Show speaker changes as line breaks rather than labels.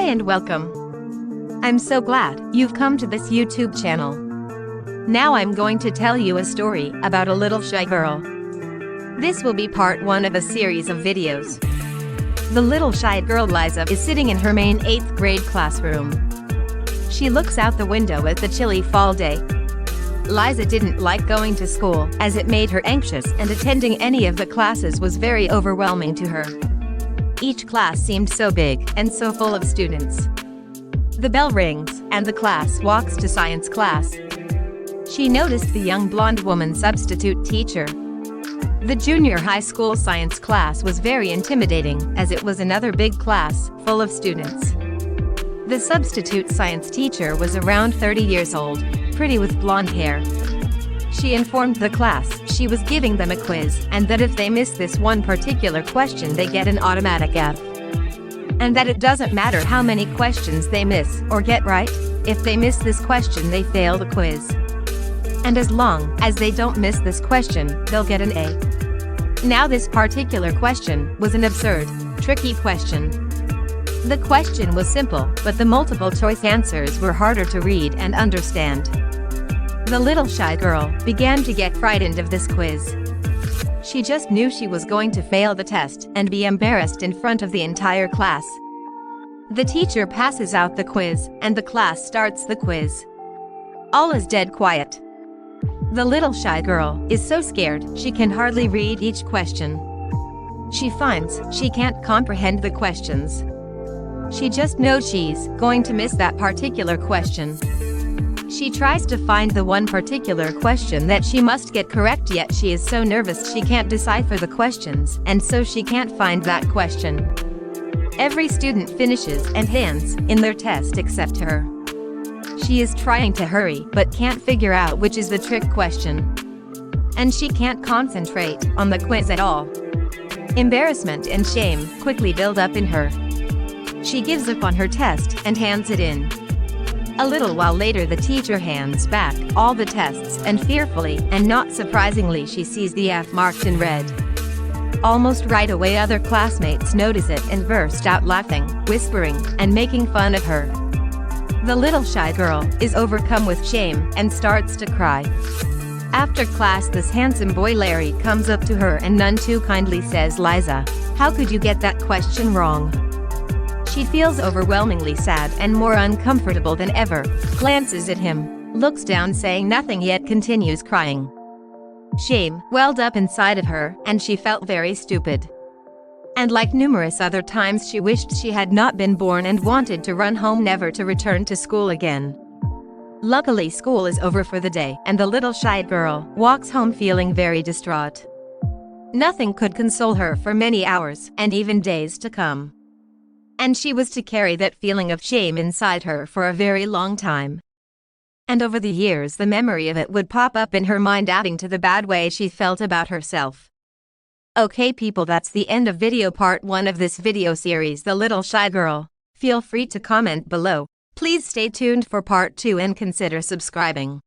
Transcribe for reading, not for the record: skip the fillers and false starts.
and welcome. I'm so glad you've come to this YouTube channel. Now I'm going to tell you a story about a little shy girl. This will be part 1 of a series of videos. The little shy girl Liza is sitting in her main 8th grade classroom. She looks out the window at the chilly fall day. Liza didn't like going to school as it made her anxious, and attending any of the classes was very overwhelming to her. Each class seemed so big and so full of students. The bell rings, and the class walks to science class. She noticed the young blonde woman substitute teacher. The junior high school science class was very intimidating, as it was another big class, full of students. The substitute science teacher was around 30 years old, pretty with blonde hair. She informed the class she was giving them a quiz, and that if they miss this one particular question they get an automatic F. And that it doesn't matter how many questions they miss or get right, if they miss this question they fail the quiz. And as long as they don't miss this question, they'll get an A. Now this particular question was an absurd, tricky question. The question was simple, but the multiple choice answers were harder to read and understand. The little shy girl began to get frightened of this quiz. She just knew she was going to fail the test and be embarrassed in front of the entire class. The teacher passes out the quiz, and the class starts the quiz. All is dead quiet. The little shy girl is so scared she can hardly read each question. She finds she can't comprehend the questions. She just knows she's going to miss that particular question. She tries to find the one particular question that she must get correct, yet she is so nervous she can't decipher the questions, and so she can't find that question. Every student finishes and hands in their test except her. She is trying to hurry but can't figure out which is the trick question. And she can't concentrate on the quiz at all. Embarrassment and shame quickly build up in her. She gives up on her test and hands it in. A little while later the teacher hands back all the tests, and fearfully and not surprisingly she sees the F marked in red. Almost right away other classmates notice it and burst out laughing, whispering, and making fun of her. The little shy girl is overcome with shame and starts to cry. After class this handsome boy Larry comes up to her and none too kindly says, "Liza, how could you get that question wrong?" She feels overwhelmingly sad and more uncomfortable than ever, glances at him, looks down saying nothing yet continues crying. Shame welled up inside of her, and she felt very stupid. And like numerous other times she wished she had not been born and wanted to run home, never to return to school again. Luckily school is over for the day, and the little shy girl walks home feeling very distraught. Nothing could console her for many hours, and even days to come. And she was to carry that feeling of shame inside her for a very long time. And over the years the memory of it would pop up in her mind, adding to the bad way she felt about herself. Okay people, that's the end of video part 1 of this video series, The Little Shy Girl. Feel free to comment below. Please stay tuned for part 2 and consider subscribing.